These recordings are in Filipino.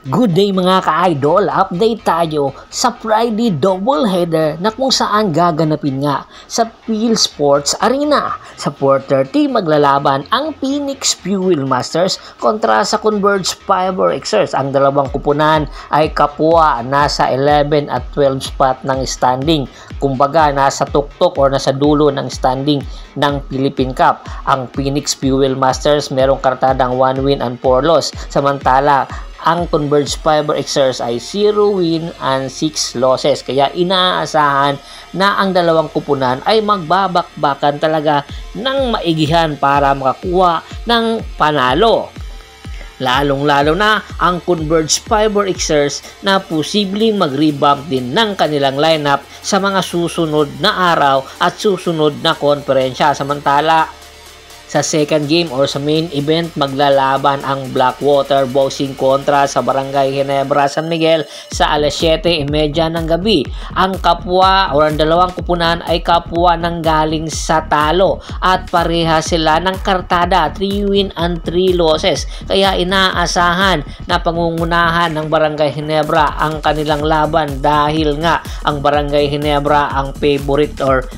Good day mga ka-idol, update tayo sa Friday doubleheader na kung saan gaganapin nga sa Phil Sports Arena. Sa 4:30 maglalaban ang Phoenix Fuel Masters kontra sa Converge Fiber Xers. Ang dalawang kupunan ay kapwa nasa 11 at 12 spot ng standing. Kumbaga nasa tuktok or nasa dulo ng standing ng Philippine Cup. Ang Phoenix Fuel Masters merong kartadang 1 win and 4 loss. Samantala, ang Converge Fiber Xers ay 0 win and 6 losses. Kaya inaasahan na ang dalawang kupunan ay magbabakbakan talaga ng maigihan para makakuha ng panalo. Lalong-lalo na ang Converge Fiber Xers na posibleng mag-revamp din ng kanilang lineup sa mga susunod na araw at susunod na konferensya. Samantala, sa second game or sa main event, maglalaban ang Blackwater Boxing kontra sa Barangay Ginebra San Miguel sa alas 7:30 ng gabi. Ang kapwa o ang dalawang kupunan ay kapwa ng galing sa talo at pareha sila ng kartada, 3 win and 3 losses. Kaya inaasahan na pangungunahan ng Barangay Ginebra ang kanilang laban dahil nga ang Barangay Ginebra ang favorite or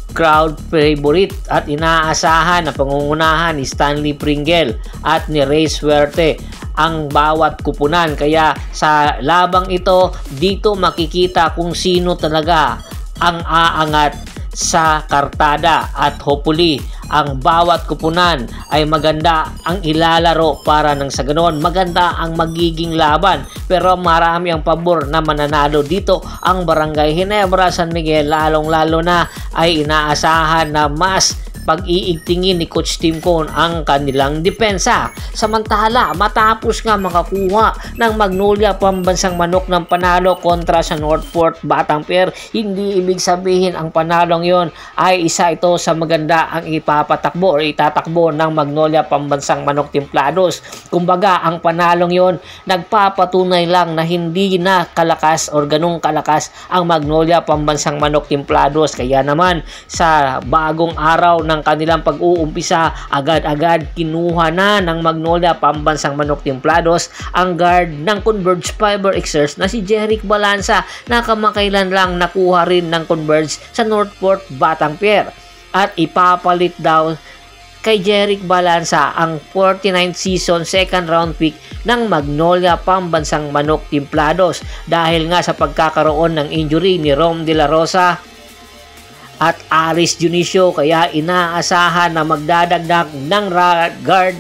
crowd favorite at inaasahan na pangungunahan ni Stanley Pringle at ni Ray Suerte ang bawat kupunan. Kaya sa labang ito, dito makikita kung sino talaga ang aangat sa kartada at hopefully ang bawat kupunan ay maganda ang ilalaro para nang sa ganoon maganda ang magiging laban. Pero marami ang pabor na mananalo dito ang Barangay Ginebra San Miguel, lalong-lalo na ay inaasahan na mas pag-iigtingin ni Coach Tim Cone ang kanilang depensa. Samantala, matapos nga makakuha ng Magnolia Pambansang Manok ng panalo kontra sa Northport Batang Pier, hindi ibig sabihin ang panalong yon ay isa ito sa maganda ang ipapatakbo o itatakbo ng Magnolia Pambansang Manok Templados. Kumbaga, ang panalong yon nagpapatunay lang na hindi na kalakas or ganung kalakas ang Magnolia Pambansang Manok Templados. Kaya naman sa bagong araw ng kanilang pag-uumpisa, agad-agad kinuha na ng Magnolia Pambansang Manok Templados ang guard ng Converge Fiber Xers na si Jeric Balanza na kamakailan lang nakuha rin ng Converge sa Northport Batang Pier. At ipapalit daw kay Jeric Balanza ang 49th season second round pick ng Magnolia Pambansang Manok Templados dahil nga sa pagkakaroon ng injury ni Rom De La Rosa at Aris Dionisio. Kaya inaasahan na magdadagdag ng guard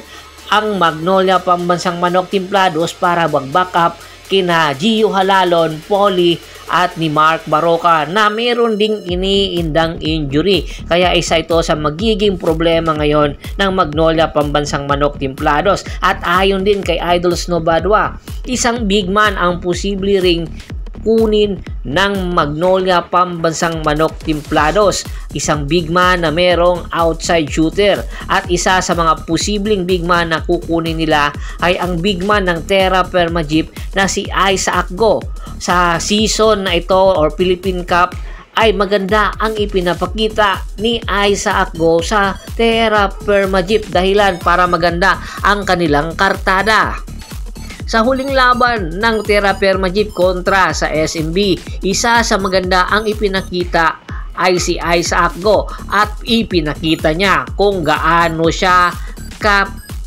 ang Magnolia Pambansang Manok Templados para mag-back up kina Gio Halalon, Poli at ni Mark Baroka na meron ding iniindang injury. Kaya isa ito sa magiging problema ngayon ng Magnolia Pambansang Manok Templados. At ayon din kay Idol Snowbadwa, isang big man ang posible ring kunin ng Magnolia Pambansang Manok Templados. Isang big man na merong outside shooter. At isa sa mga posibleng big man na kukunin nila ay ang big man ng Terra Firma Jeep na si Isaac Go. Sa season na ito or Philippine Cup ay maganda ang ipinapakita ni Isaac Go sa Terra Firma Jeep dahilan para maganda ang kanilang kartada. Sa huling laban ng Terra Firma Jeep kontra sa SMB, isa sa maganda ang ipinakita ay si Isaac Go at ipinakita niya kung gaano siya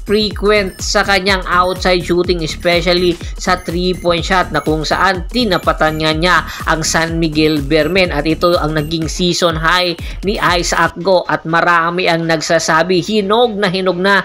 frequent sa kanyang outside shooting, especially sa 3-point shot na kung saan tinapatan niya ang San Miguel Bearmen at ito ang naging season high ni Isaac Go at marami ang nagsasabi hinog na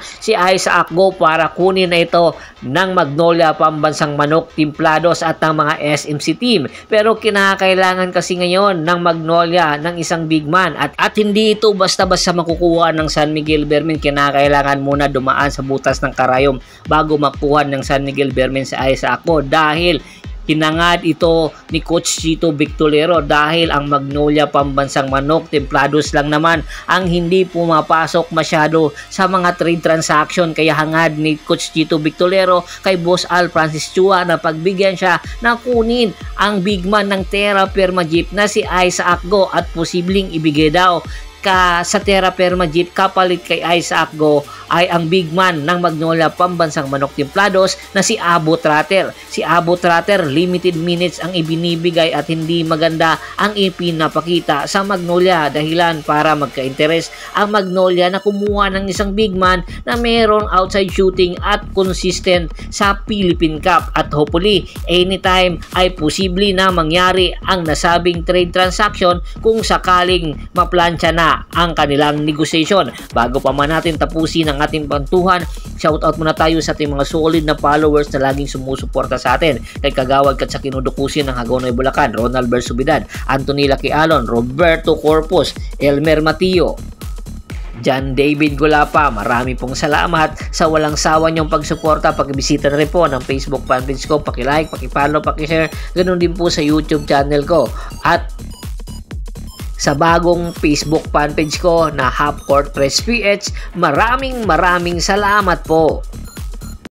si Isaac Go para kunin na ito ng Magnolia Pambansang Manok Templados at ng mga SMC team. Pero kinakailangan kasi ngayon ng Magnolia ng isang big man at hindi ito basta-basta makukuha ng San Miguel Bearmen. Kinakailangan muna dumaan sa butas ng karayom bago makuha ng San Miguel Bearmen sa Isaac Go dahil hinangad ito ni Coach Chito Victorero dahil ang Magnolia Pambansang Manok Templados lang naman ang hindi pumapasok masyado sa mga trade transaction. Kaya hangad ni Coach Chito Victorero kay Boss Al Francis Chua na pagbigyan siya na kunin ang big man ng Terra Firma Jeep na si Isaac Go at posibleng ibigay daw sa Terra Firma Jeep kapalit kay Isaac Go ay ang big man ng Magnolia Pambansang Manok Timplados na si Abo Trotter. Si Abo Trotter, limited minutes ang ibinibigay at hindi maganda ang ipinapakita sa Magnolia, dahilan para magka-interes ang Magnolia na kumuha ng isang big man na mayroong outside shooting at consistent sa Philippine Cup, at hopefully anytime ay posible na mangyari ang nasabing trade transaction kung sakaling maplansya na ang kanilang negotiation. Bago pa man natin tapusin ang ating pantuhan, shoutout muna tayo sa ating mga solid na followers na laging sumusuporta sa atin. Kay Kagawad kat sa Kinudukusin ng Hagonoy Bulacan, Ronald Bersubidad, Anthony Laquialon, Roberto Corpus, Elmer Matio, John David Gulapa, marami pong salamat sa walang sawa niyong pagsuporta. Pakibisita na rin po ng Facebook fanpage ko, pakilike, pakipollow, pakishare, ganun din po sa YouTube channel ko at sa bagong Facebook fanpage ko na Half Court Press PH. Maraming salamat po.